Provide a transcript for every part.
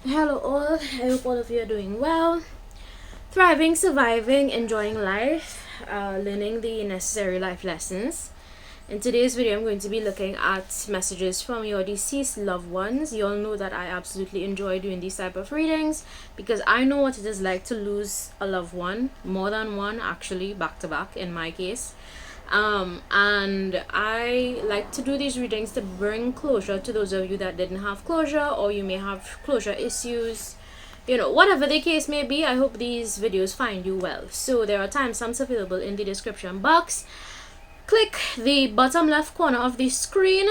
Hello all, I hope all of you are doing well, thriving, surviving, enjoying life, learning the necessary life lessons. In today's video, I'm going to be looking at messages from your deceased loved ones. You all know that I absolutely enjoy doing these type of readings because I know what it is like to lose a loved one, more than one actually, back to back in my case. And I like to do these readings to bring closure to those of you that didn't have closure, or you may have closure issues, whatever the case may be. I hope these videos find you well. So there are timestamps available in the description box. Click the bottom left corner of the screen,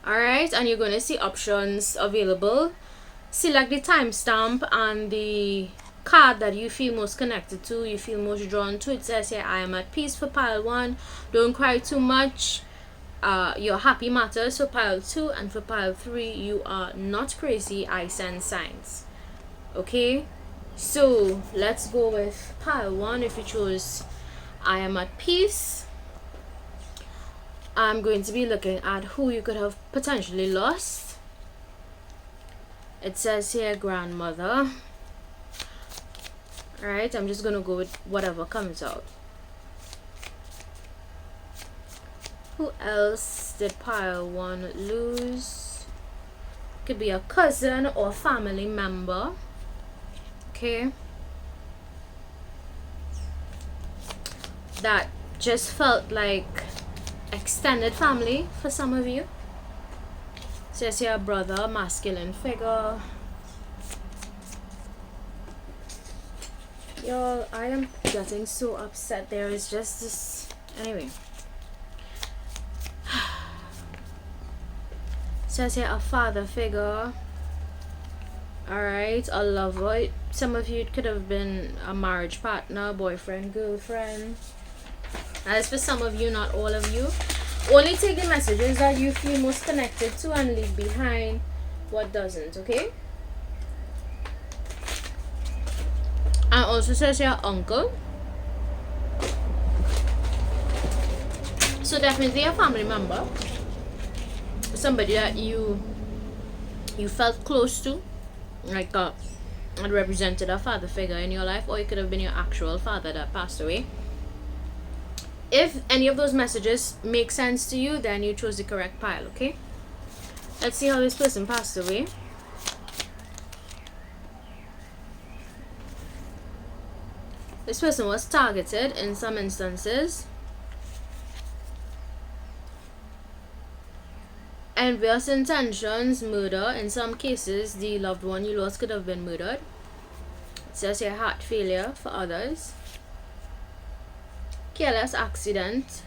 alright, and you're going to see options available. Select the timestamp and the card that you feel most connected to, you feel most drawn to. It says here, I am at peace for pile 1. Don't cry too much. Your happy matters for pile 2, and for pile 3, you are not crazy. I send signs. Okay, so let's go with pile 1. If you chose I am at peace, I'm going to be looking at who you could have potentially lost. It says here grandmother. Alright, I'm just gonna go with whatever comes out. Who else did pile 1 lose? Could be a cousin or family member. Okay, that just felt like extended family for some of you. Says here brother, masculine figure. Y'all, I am getting so upset. There is just this. Anyway. Says here a father figure. Alright, a lover. Some of you, it could have been a marriage partner, boyfriend, girlfriend. As for some of you, not all of you. Only take the messages that you feel most connected to and leave behind what doesn't, okay? And also says your uncle. So definitely a family member, somebody that you felt close to, like it represented a father figure in your life, or it could have been your actual father that passed away. If any of those messages make sense to you, then you chose the correct pile. Okay, let's see how this person passed away. This person was targeted in some instances. Envious intentions, murder. In some cases, the loved one you lost could have been murdered. It says here heart failure for others. Careless accident.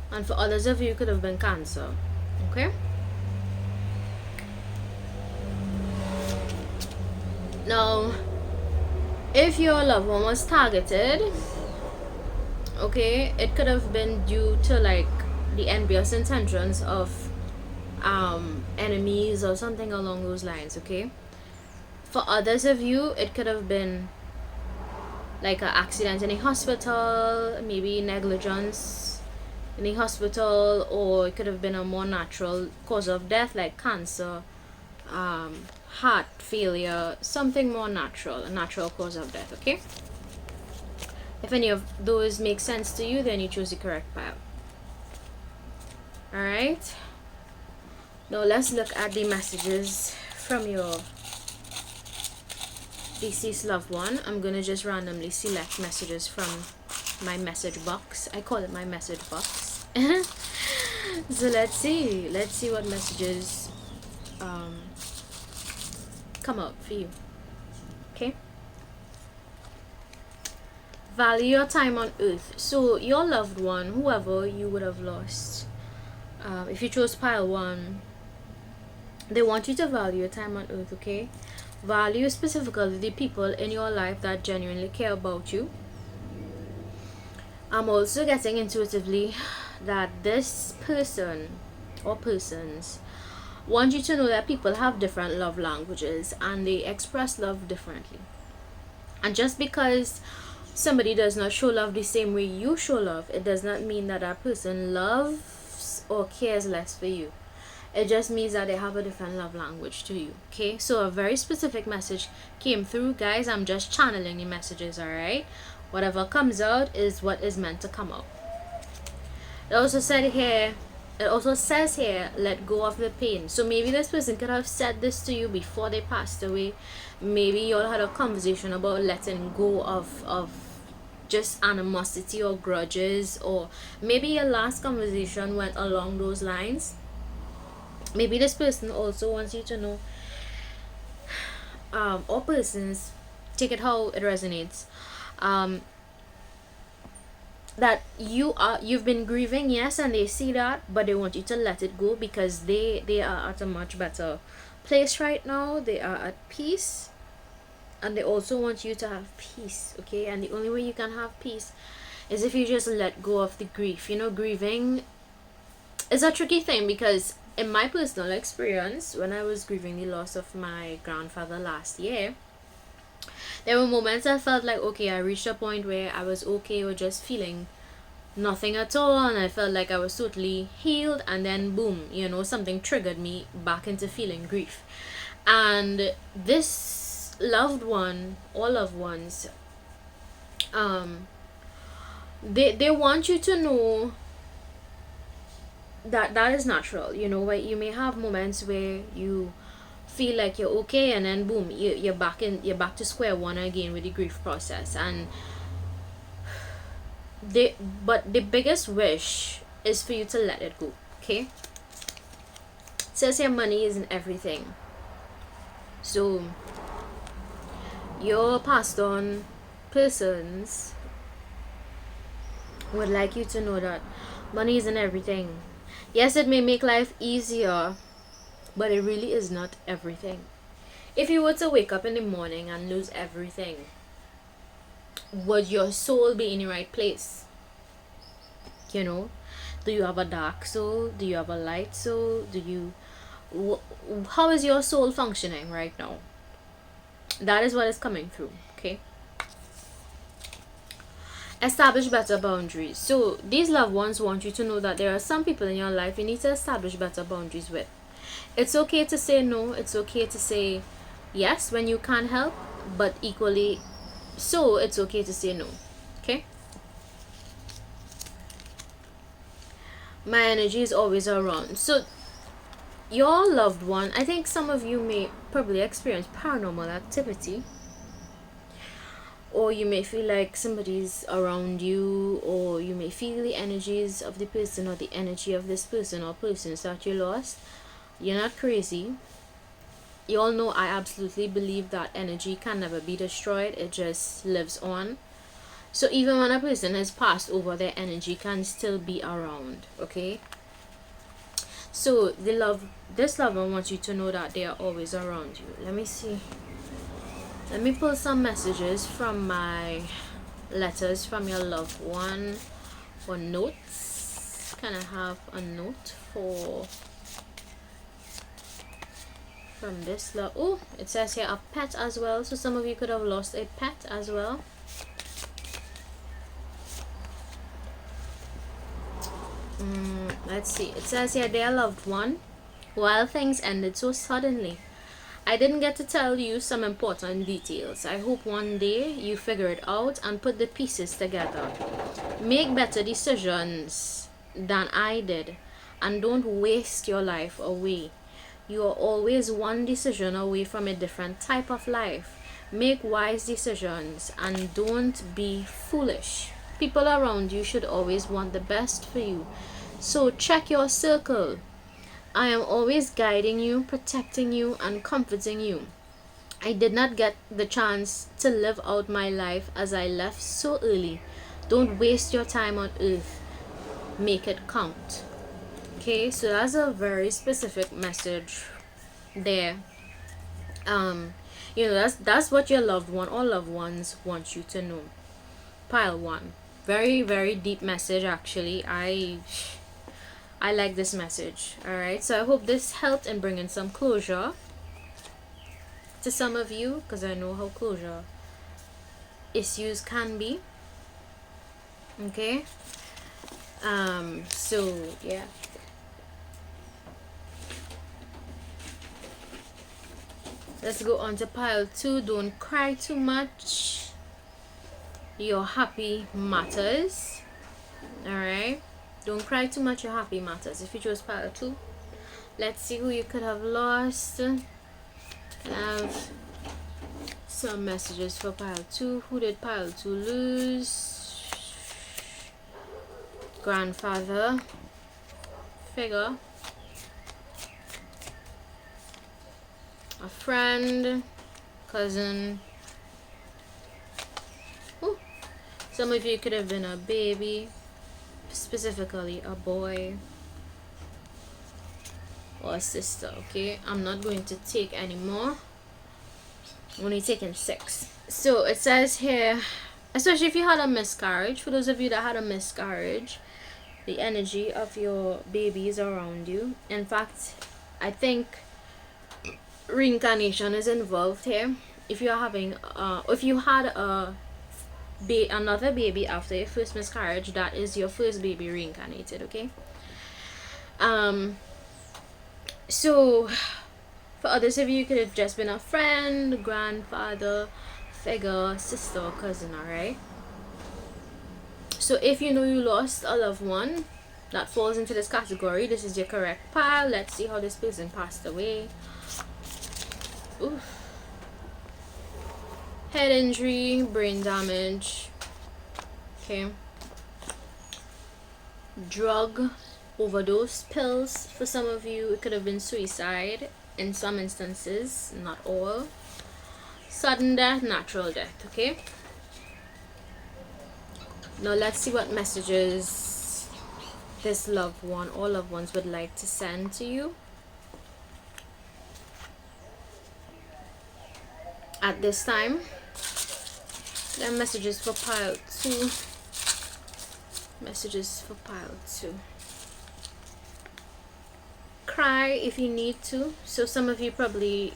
And for others of you, could have been cancer. Okay? Now, if your loved one was targeted, okay, it could have been due to like the envious intentions of enemies or something along those lines. Okay, for others of you, it could have been like an accident in a hospital, maybe negligence in a hospital, or it could have been a more natural cause of death like cancer, heart failure, something more natural, a natural cause of death. Okay, if any of those make sense to you, then you choose the correct pile. Alright, now let's look at the messages from your deceased loved one. I'm gonna just randomly select messages from my message box. I call it my message box. So let's see what messages come up for you. Okay, value your time on earth. So your loved one, whoever you would have lost, if you chose pile 1, they want you to value your time on earth. Okay, value specifically the people in your life that genuinely care about you. I'm also getting intuitively that this person or persons want you to know that people have different love languages and they express love differently. And just because somebody does not show love the same way you show love, it does not mean that that person loves or cares less for you. It just means that they have a different love language to you. Okay, so a very specific message came through, guys. I'm just channeling the messages, all right? Whatever comes out is what is meant to come out. It also said here, it also says here, let go of the pain. So maybe this person could have said this to you before they passed away. Maybe you all had a conversation about letting go of just animosity or grudges, or maybe your last conversation went along those lines. Maybe this person also wants you to know, or persons, take it how it resonates, that you've been grieving, yes, and they see that, but they want you to let it go because they are at a much better place right now. They are at peace, and they also want you to have peace. Okay, and the only way you can have peace is if you just let go of the grief. You know, grieving is a tricky thing, because in my personal experience, when I was grieving the loss of my grandfather last year, there were moments I felt like, okay, I reached a point where I was okay with just feeling nothing at all, and I felt like I was totally healed, and then boom, you know, something triggered me back into feeling grief. And this loved one, or loved ones, they want you to know that that is natural. You know, where you may have moments where you feel like you're okay, and then boom, you're back to square one again with the grief process. And but the biggest wish is for you to let it go. Okay, it says your money isn't everything. So your passed on persons would like you to know that money isn't everything. Yes, it may make life easier, but it really is not everything. If you were to wake up in the morning and lose everything, would your soul be in the right place? You know, do you have a dark soul? Do you have a light soul? How is your soul functioning right now? That is what is coming through. Okay, establish better boundaries. So these loved ones want you to know that there are some people in your life you need to establish better boundaries with. It's okay to say no, it's okay to say yes when you can't help, but equally so it's okay to say no. Okay, my energy is always around. So your loved one, I think some of you may probably experience paranormal activity, or you may feel like somebody's around you, or you may feel the energies of the person, or the energy of this person or persons that you lost. You're not crazy. You all know I absolutely believe that energy can never be destroyed, it just lives on. So even when a person has passed over, their energy can still be around. Okay, so this lover wants you to know that they are always around you. Let me see, let me pull some messages from my letters from your loved one, or notes. Can I have a note from this love? Oh, it says here a pet as well, so some of you could have lost a pet as well. Let's see, it says here, dear loved one, while things ended so suddenly, I didn't get to tell you some important details. I hope one day you figure it out and put the pieces together. Make better decisions than I did, and don't waste your life away. You are always one decision away from a different type of life. Make wise decisions and don't be foolish. People around you should always want the best for you. So check your circle. I am always guiding you, protecting you, and comforting you. I did not get the chance to live out my life as I left so early. Don't waste your time on earth. Make it count. Okay, so that's a very specific message there. You know, that's what your loved one or loved ones want you to know. Pile one. Very, very deep message actually. I like this message. Alright, so I hope this helped in bringing some closure to some of you, because I know how closure issues can be. Okay, so yeah, Let's go on to pile 2. Don't cry too much. Your happy matters. Alright? Don't cry too much, your happy matters. If you chose pile 2, let's see who you could have lost. And I have some messages for pile 2. Who did pile 2 lose? Grandfather figure. A friend, cousin. Ooh. Some of you could have been a baby, specifically a boy or a sister. Okay, I'm not going to take any more. I'm only taking 6. So it says here, especially if you had a miscarriage, for those of you that had a miscarriage, the energy of your baby is around you. In fact, I think reincarnation is involved here. If you're having if you had another baby after your first miscarriage, that is your first baby reincarnated. Okay. So for others of you, you could have just been a friend, grandfather figure, sister or cousin. All right. So if you know you lost a loved one that falls into this category, this is your correct pile. Let's see how this person passed away. Oof. Head injury, brain damage. Okay. Drug overdose, pills. For some of you, it could have been suicide. In some instances, not all. Sudden death, natural death. Okay. Now let's see what messages this loved one or loved ones would like to send to you at this time. Then messages for pile 2. Messages for pile 2. Cry if you need to. So some of you probably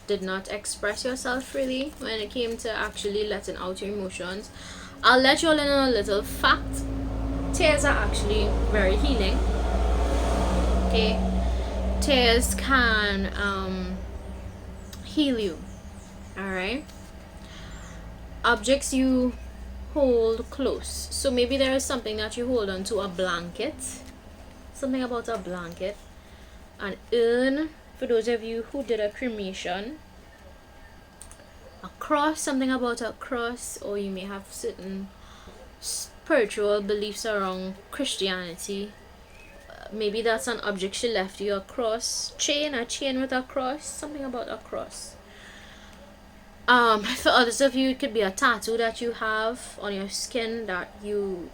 did not express yourself really when it came to actually letting out your emotions. I'll let you all in on a little fact. Tears are actually very healing. Okay, tears can heal you. Alright, objects you hold close. So maybe there is something that you hold on to, a blanket, something about a blanket, an urn for those of you who did a cremation, a cross, something about a cross, or you may have certain spiritual beliefs around Christianity. Maybe that's an object she left you, a cross, a chain with a cross, something about a cross. For others of you, it could be a tattoo that you have on your skin that you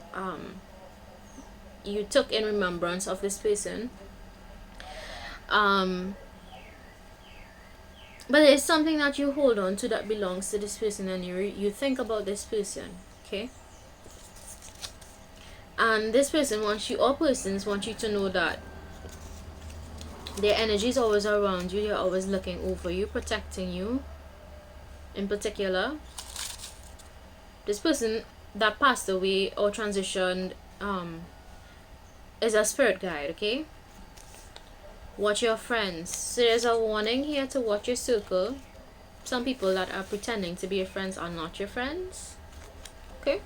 took in remembrance of this person. But there's something that you hold on to that belongs to this person, and you think about this person, okay? And this person wants you, or persons want you to know that their energy is always around you. They're always looking over you, protecting you. In particular, this person that passed away or transitioned is a spirit guide, okay? Watch your friends. So there's a warning here to watch your circle. Some people that are pretending to be your friends are not your friends, okay?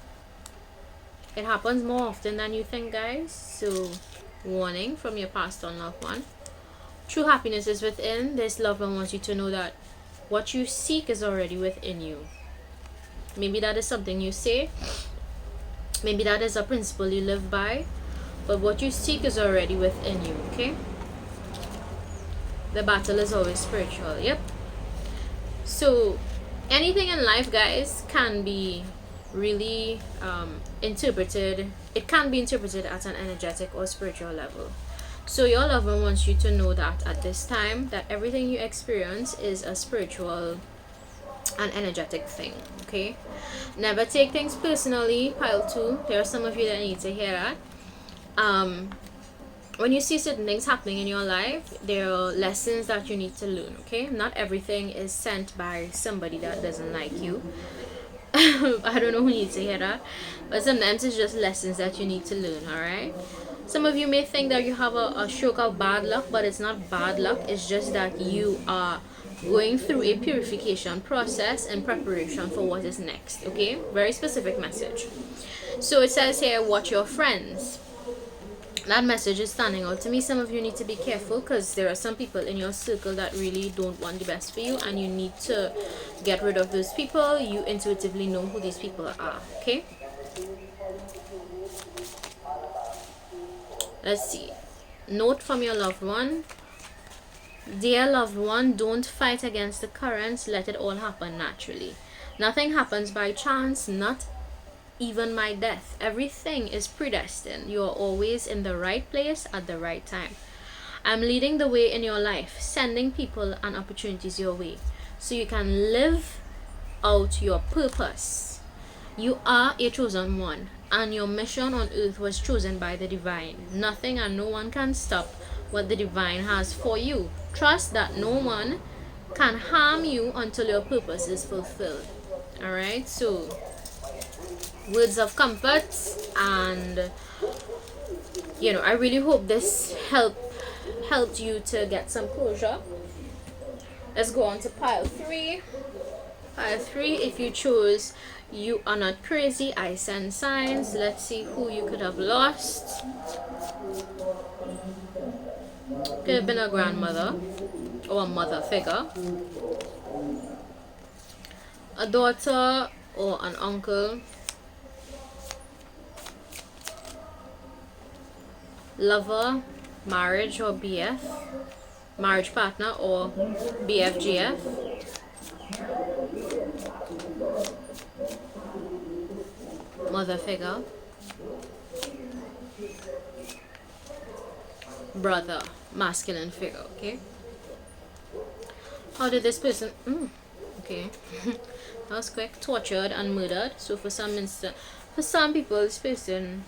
It happens more often than you think, guys. So warning from your past on loved one. True happiness is within. This loved one wants you to know that what you seek is already within you. Maybe that is something you say. Maybe that is a principle you live by. But what you seek is already within you, okay? The battle is always spiritual, yep. So anything in life, guys, can be really interpreted. It can be interpreted at an energetic or spiritual level. So your loved one wants you to know that at this time, that everything you experience is a spiritual and energetic thing, okay? Never take things personally, pile 2. There are some of you that need to hear that. When you see certain things happening in your life, there are lessons that you need to learn, okay? Not everything is sent by somebody that doesn't like you. I don't know who needs to hear that, but sometimes it's just lessons that you need to learn, alright? Some of you may think that you have a stroke of bad luck, but it's not bad luck. It's just that you are going through a purification process in preparation for what is next. Okay, very specific message. So it says here, watch your friends. That message is standing out to me. Some of you need to be careful because there are some people in your circle that really don't want the best for you, and you need to get rid of those people. You intuitively know who these people are. Okay, let's see. Note from your loved one. Dear loved one, don't fight against the currents. Let it all happen naturally. Nothing happens by chance, not even my death. Everything is predestined. You are always in the right place at the right time. I'm leading the way in your life, sending people and opportunities your way so you can live out your purpose. You are a chosen one, and your mission on earth was chosen by the divine. Nothing and no one can stop what the divine has for you. Trust that no one can harm you until your purpose is fulfilled. Alright, so words of comfort, and I really hope this helped you to get some closure. Let's go on to pile 3. Pile 3, if you chose you are not crazy, I send signs. Let's see who you could have lost. Could have been a grandmother or a mother figure, a daughter or an uncle, lover, marriage or BF, marriage partner or BFGF, mother figure, brother, masculine figure. Okay, how did this person okay that was quick. Tortured and murdered. So for some people, this person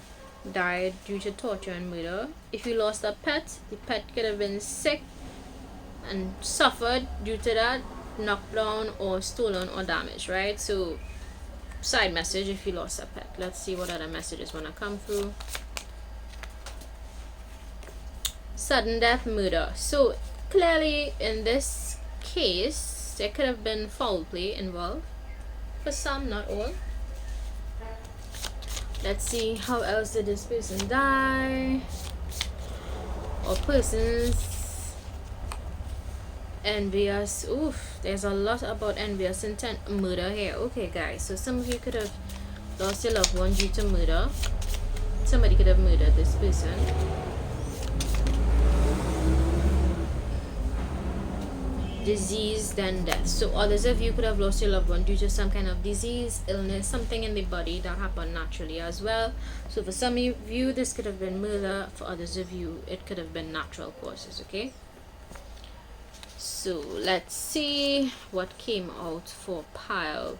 died due to torture and murder. If you lost a pet, the pet could have been sick and suffered due to that, knocked down or stolen or damaged, right? So side message if you lost a pet. Let's see what other messages want to come through. Sudden death, murder. So clearly in this case there could have been foul play involved for some, not all. Let's see, how else did this person die, or persons envious. Oof, there's a lot about envious intent. Murder here. Okay guys, so some of you could have lost your loved one due to murder. Somebody could have murdered this person. Disease, then death. So others of you could have lost your loved one due to some kind of disease, illness, something in the body that happened naturally as well. So for some of you this could have been murder, for others of you it could have been natural causes. Okay, so let's see what came out for pile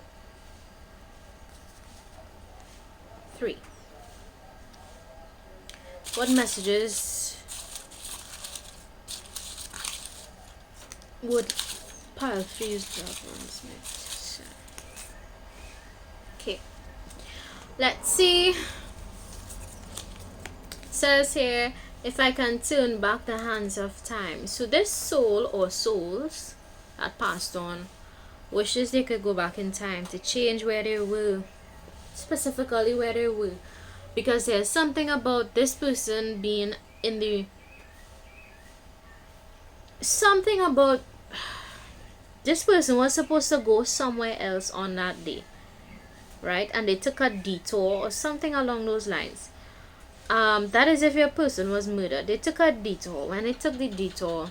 3. What messages would pile 3 use? Okay, let's see. It says here, if I can turn back the hands of time. So this soul or souls that passed on wishes they could go back in time to change where they were, specifically where they were, because there's something about this person being in the something about this person was supposed to go somewhere else on that day, right? And they took a detour or something along those lines. That is if your person was murdered. They took a detour. When they took the detour,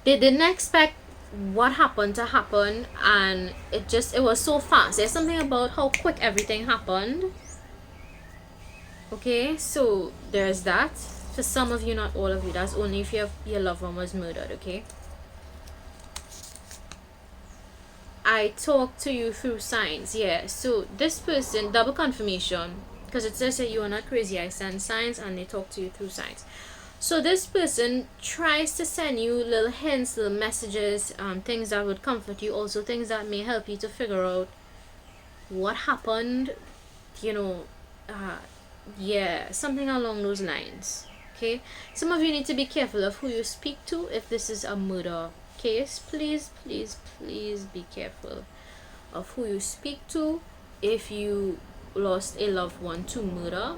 they didn't expect what happened to happen, and it was so fast. There's something about how quick everything happened. Okay, so there's that. For some of you, not all of you. That's only if your loved one was murdered. Okay, I talk to you through signs. Yeah, so this person, double confirmation, because it says that you are not crazy, I send signs, and they talk to you through signs. So this person tries to send you little hints, little messages, things that would comfort you, also things that may help you to figure out what happened, Yeah, something along those lines. Okay, some of you need to be careful of who you speak to. If this is a murder case, please, please, please be careful of who you speak to. If you lost a loved one to murder,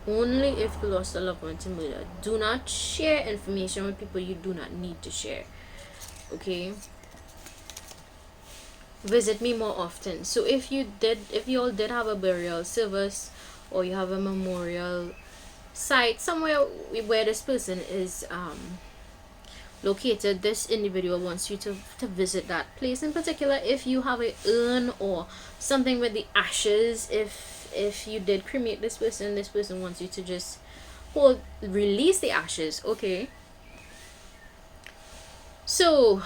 only if you lost a loved one to murder. Do not share information with people you do not need to share. Okay, visit me more often. So if you all did have a burial service, or you have a memorial site somewhere where this person is located, this individual wants you to visit that place in particular. If you have a urn or something with the ashes, if you did cremate this person wants you to just release the ashes. Okay, so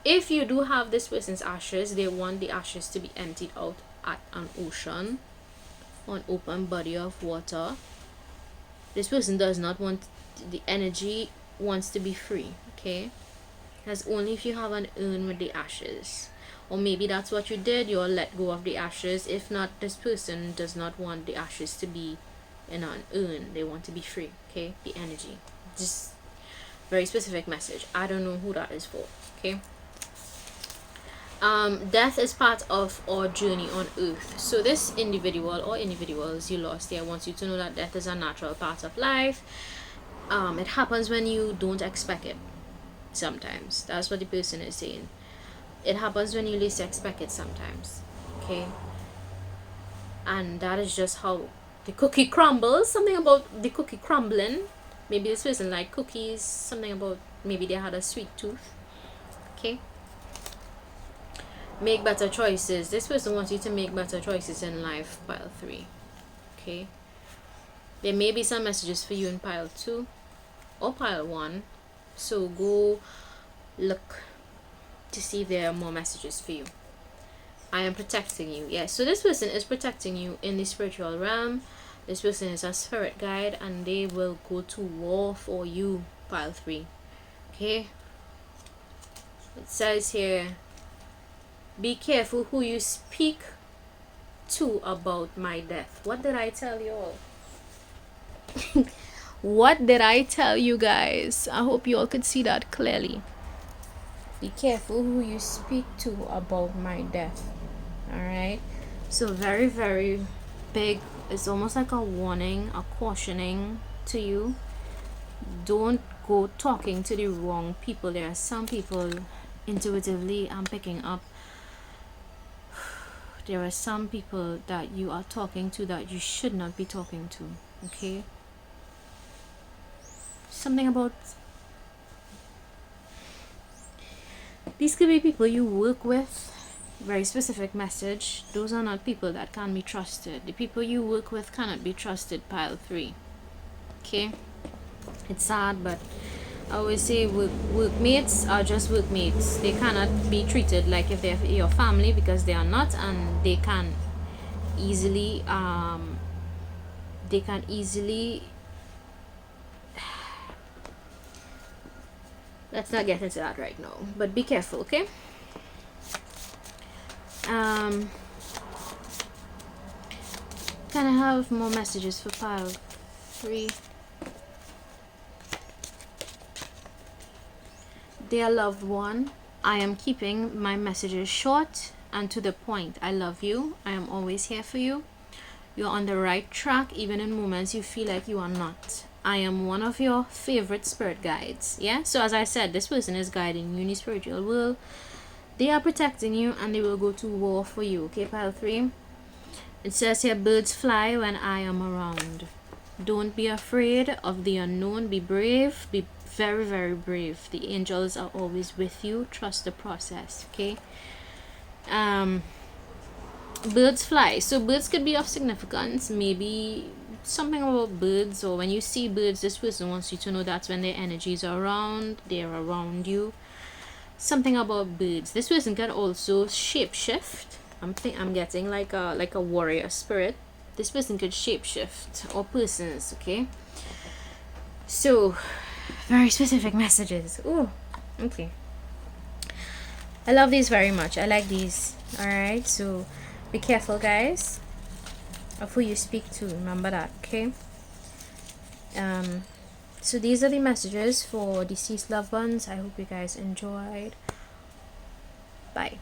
if you do have this person's ashes, they want the ashes to be emptied out at an ocean or an open body of water. This person does not want the energy, wants to be free. Okay, that's only if you have an urn with the ashes, or maybe that's what you did, you'll let go of the ashes. If not, this person does not want the ashes to be in an urn, they want to be free. Okay, the energy, just very specific message. I don't know who that is for. Okay, death is part of our journey on earth. So this individual or individuals you lost here wants you to know that death is a natural part of life. It happens when you don't expect it. Sometimes that's what the person is saying. It happens when you least expect it sometimes. Okay, and that is just how the cookie crumbles. Something about the cookie crumbling. Maybe this person liked cookies. Something about maybe they had a sweet tooth. Okay, make better choices. This person wants you to make better choices in life, pile 3. Okay, there may be some messages for you in pile 2 or pile 1, so go look to see if there are more messages for you. I am protecting you. Yes, so this person is protecting you in the spiritual realm. This person is a spirit guide, and they will go to war for you, pile 3. Okay, it says here, be careful who you speak to about my death. What did I tell you all? What did I tell you guys? I hope you all could see that clearly. Be careful who you speak to about my death. Alright, so very, very big. It's almost like a warning, a cautioning to you. Don't go talking to the wrong people. There are some people, intuitively I'm picking up, there are some people that you are talking to that you should not be talking to. Okay, something about, these could be people you work with. Very specific message. Those are not people that can be trusted. The people you work with cannot be trusted, pile 3. Okay, it's sad, but I always say workmates are just workmates. They cannot be treated like if they're your family, because they are not, and they can easily let's not get into that right now, but be careful. Okay, can I have more messages for pile 3? Dear loved one, I am keeping my messages short and to the point. I love you. I am always here for you. You're on the right track, even in moments you feel like you are not. I am one of your favorite spirit guides. Yeah, so as I said, this person is guiding you in the spiritual world. They are protecting you, and they will go to war for you. Okay, pile 3. It says here, birds fly when I am around. Don't be afraid of the unknown. Be brave. Be very, very brave. The angels are always with you. Trust the process. Okay, birds fly. So birds could be of significance. Maybe something about birds, or when you see birds, this person wants you to know that's when their energies are around. They're around you. Something about birds. This person can also shapeshift. I'm getting like a warrior spirit. This person could shapeshift, or persons. Okay, so very specific messages. Oh, okay, I love these very much. I like these. All right, so be careful, guys. of who you speak to. Remember that, okay? So these are the messages for deceased loved ones. I hope you guys enjoyed. Bye.